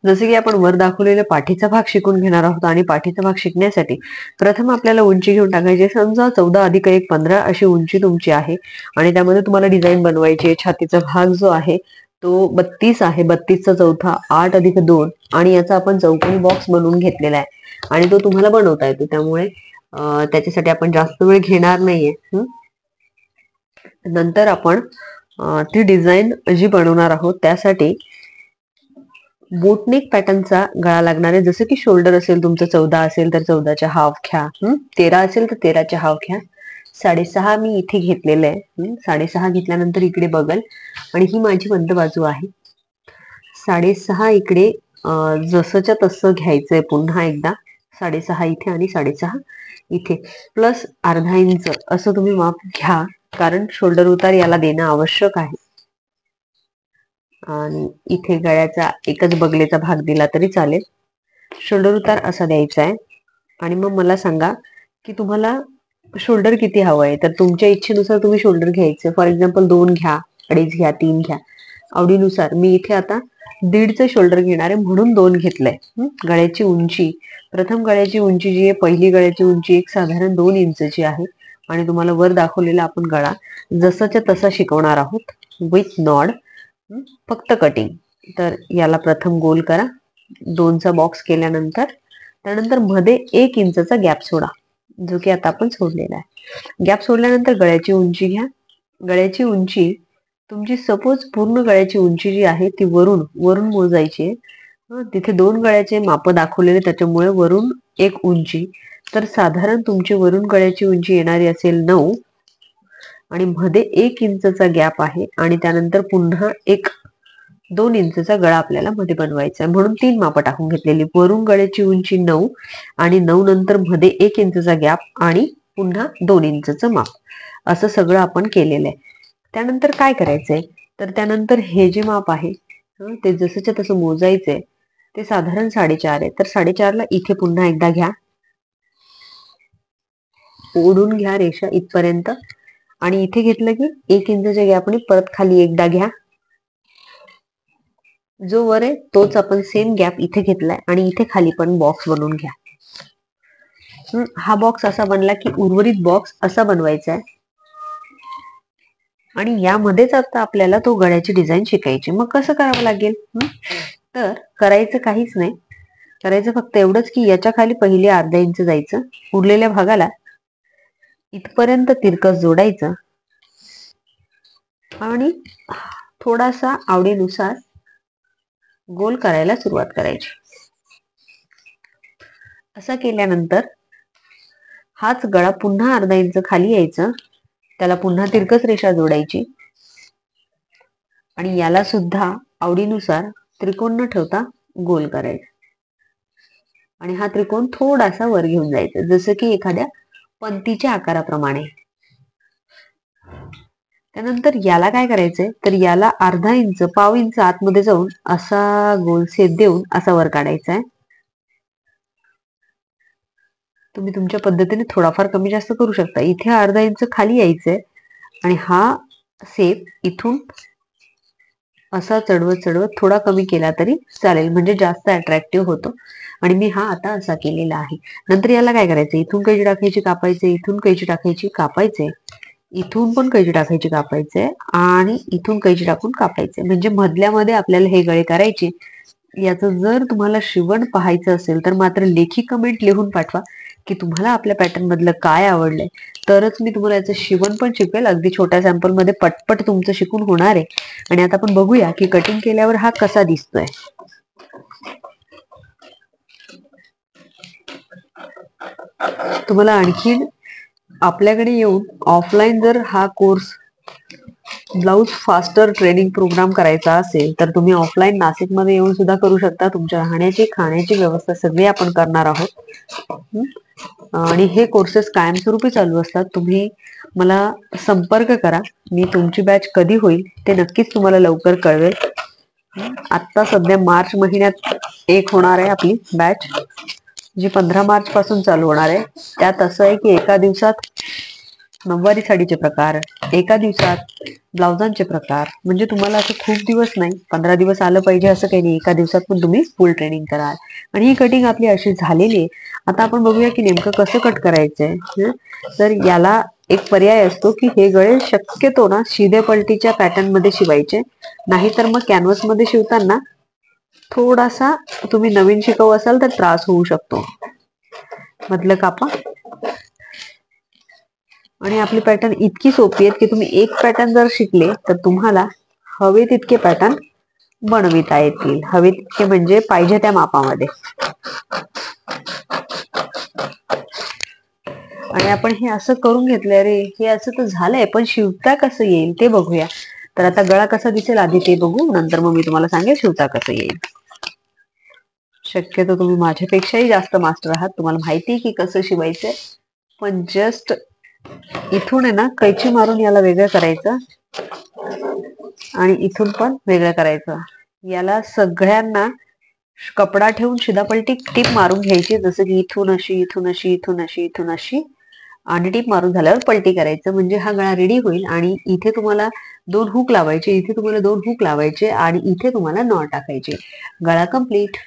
जसे की आपण वर दाखवलेला पाठीचा भाग शिकून घेणार आहोत आणि पाठीचा भाग शिकण्यासाठी प्रथम आपल्याला उंची घेऊन टाकायची. समजा 14+1=15 अशी उंची तुमची आहे आणि त्यामध्ये तुम्हाला डिझाईन बनवायची. छातीचा भाग जो आहे तो 32 आहे. 32चा चौथा 8+2 आणि याचा आपण चौकोनी बॉक्स बनवून घेतलेला आहे आणि तो तुम्हाला बनवता येतो. त्यामुळे त्याच्यासाठी आपण जास्त वेळ घेणार नाहीये. नंतर आपण ती डिझाईन जी बनवणार आहोत त्यासाठी बोटनेक पॅटर्नचा गळा लागणार आहे. जसं की शोल्डर असेल तुमचं 14 असेल तर 14च्या हाफ घ्या. 13 असेल तर 13च्या हाफ घ्या. 6.5 मी इथे घेतलेलं आहे. 6.5 घेतल्यानंतर इकडे बगल आणि ही माझी मध्य बाजू आहे. 6.5 इकडे जसंच्या तसं घ्यायचंय पुन्हा एकदा. 6.5 इथे आणि 6.5 इथे प्लस अर्धा इंच असं तुम्ही माप घ्या, कारण शोल्डर उतार याला देणं आवश्यक आहे. आणि इथे गळ्याचा एकच बगलेचा भाग दिला तरी चालेल. शोल्डर उतार असा द्यायचा आहे. आणि मग मला सांगा की तुम्हाला शोल्डर किती हवं आहे. तर तुमच्या इच्छेनुसार तुम्ही शोल्डर घ्यायचे. फॉर एक्झाम्पल 2 घ्या, 2.5 घ्या, 3 घ्या, आवडीनुसार. मी इथे आता 1.5चं शोल्डर घेणार आहे म्हणून 2 घेतलंय. गळ्याची उंची, प्रथम गळ्याची उंची जी आहे, पहिली गळ्याची उंची एक साधारण 2 इंचची आहे आणि तुम्हाला वर दाखवलेला आपण गळा जसाच्या तसा शिकवणार आहोत विथ नॉड, फक्त कटिंग. तर याला प्रथम गोल करा. 2चा बॉक्स केल्यानंतर त्यानंतर मध्ये 1 इंचचा गॅप सोडा, जो की आता आपण सोडलेला आहे. गॅप सोडल्यानंतर गळ्याची उंची घ्या. गळ्याची उंची तुमची सपोज पूर्ण गळ्याची उंची जी आहे ती वरून मोजायची आहे. तिथे 2 गळ्याचे माप दाखवलेले त्याच्यामुळे वरून 1 उंची, तर साधारण तुमची वरून गळ्याची उंची येणारी असेल 9 आणि मध्ये 1 इंचचा गॅप आहे आणि त्यानंतर पुन्हा 2 इंचचा गळा आपल्याला मध्ये बनवायचा आहे. म्हणून 3 माप टाकून घेतलेली. वरून गळ्याची उंची 9 आणि 9 नंतर मध्ये 1 इंचचा गॅप आणि पुन्हा 2 इंचचं माप, असं सगळं आपण केलेलं आहे. त्यानंतर काय करायचंय, तर त्यानंतर हे जे माप आहे ते जसंच्या तसं मोजायचंय. ते साधारण 4.5 आहे. तर 4.5ला इथे पुन्हा एकदा घ्या, ओढून घ्या रेषा इथपर्यंत आणि इथे घेतलं की 1 इंचच्या गॅपने परत खाली एकदा घ्या. जो वर आहे तोच आपण सेम गॅप इथे घेतलाय आणि इथे खाली पण बॉक्स बनवून घ्या. हा बॉक्स असा बनला की उर्वरित बॉक्स असा बनवायचा आहे आणि यामध्येच आता आपल्याला तो गळ्याची डिझाईन शिकायची. मग कसं करावं लागेल, तर करायचं काहीच नाही. करायचं फक्त एवढंच की याच्या खाली पहिले अर्धा इंच जायचं, उरलेल्या भागाला इथपर्यंत तिरकस जोडायचं आणि थोडासा आवडीनुसार गोल करायला सुरुवात करायची. असं केल्यानंतर हाच गळा पुन्हा अर्धा इंच खाली यायचं, त्याला पुन्हा तिरकस रेषा जोडायची आणि याला सुद्धा आवडीनुसार त्रिकोण न ठेवता गोल करायचा आणि हा त्रिकोण थोडासा वर घेऊन जायचा, जसं की एखाद्या पंतीच्या आकाराप्रमाणे. त्यानंतर याला काय करायचंय, तर याला अर्धा इंच, पाव इंच आतमध्ये जाऊन असा गोल छेद देऊन असा वर काढायचा आहे. तुम्ही तुमच्या पद्धतीने थोडाफार कमी जास्त करू शकता. इथे अर्धा इंच खाली यायचंय आणि हा सेप इथून असा चढवत थोडा कमी केला तरी चालेल, म्हणजे जास्त अट्रॅक्टिव्ह होतो. आणि मी हा आता असा केलेला आहे. नंतर याला काय करायचं, इथून कैची टाकायची कापायचे, इथून कैची टाकायची कापायचे, इथून पण कैची टाकायची कापायचे आणि इथून कैची टाकून कापायचे. म्हणजे मधल्यामध्ये आपल्याला हे गळे करायचे. याचं जर तुम्हाला शिवण पाहायचं असेल तर मात्र लेखी कमेंट लिहून पाठवा की तुम्हाला आपल्या पॅटर्न मधलं काय आवडलंय, तरच मी तुम्हाला याचं शिवण पण शिकवेल. अगदी छोट्या सॅम्पल मध्ये पटपट तुमचं शिकून होणार आहे. आणि आता आपण बघूया की कटिंग केल्यावर हा कसा दिसतोय. तुम्हाला आणखी आपल्याकडे येऊन ऑफलाईन जर हा course blouse faster training program करायचा असेल तर तुम्ही ऑफलाईन नाशिक मध्ये येऊन सुद्धा करू शकता. तुमच्या राहण्याची खाण्याची व्यवस्था सगळी आपण करणार आहोत आणि हे कोर्सेस कायमस्वरूपी चालू असतात. तुम्ही मला संपर्क करा. मी तुमची बॅच कधी होईल ते नक्कीच तुम्हाला लवकर कळवेल. आता सध्या मार्च महिन्यात एक होणार आहे आपली बॅच, जी 15 मार्च पासून चालू होणार आहे. त्यात असं आहे की एका दिवसात नऊवारी साडीचे प्रकार, एका दिवसात ब्लाउजांचे प्रकार. म्हणजे तुम्हाला असं खूप दिवस नाही, 15 दिवस आलं पाहिजे असं काही नाही, एका दिवसात पण तुम्ही फुल ट्रेनिंग कराल. आणि ही कटिंग आपली अशी झालेली आहे. आता आपण बघूया की नेमकं कसं कट करायचंय. तर याला एक पर्याय असतो की हे गळे शक्यतो ना शिदे पलटीच्या पॅटर्न मध्ये शिवायचे, नाहीतर मग कॅनव्हस मध्ये शिवताना थोडासा तुम्ही नवीन शिकव असाल तर त्रास होऊ शकतो. मधलं कापा. आणि आपली पॅटर्न इतकी सोपी आहेत की तुम्ही एक पॅटर्न जर शिकले तर तुम्हाला हवे तितके पॅटर्न बनविता येतील. हवे तितके म्हणजे पाहिजे त्या मापामध्ये. आणि आपण हे असं करून घेतलंय, रे हे असं तर झालंय, पण शिवता कसं येईल ते बघूया. तर आता गळा कसा दिसेल आधी ते बघू, नंतर मग मी तुम्हाला सांगेल शिवता कसं येईल. शक्यतो तुम्ही माझ्यापेक्षाही जास्त मास्टर आहात, तुम्हाला माहिती आहे की कसं शिवायचंय. पण जस्ट इथून आहे ना कैची मारून याला वेगळं करायचं आणि इथून पण वेगळं करायचं. याला सगळ्यांना कपडा ठेवून शिदापलटी टीप मारून घ्यायची, जसं की इथून अशी, इथून अशी, इथून अशी, इथून अशी, आणि टीप मारून झाल्यावर पलटी करायचं. म्हणजे हा गळा रेडी होईल. आणि इथे तुम्हाला 2 हुक लावायचे, इथे तुम्हाला 2 हुक लावायचे आणि इथे तुम्हाला नॉट टाकायचे. गळा कम्प्लीट.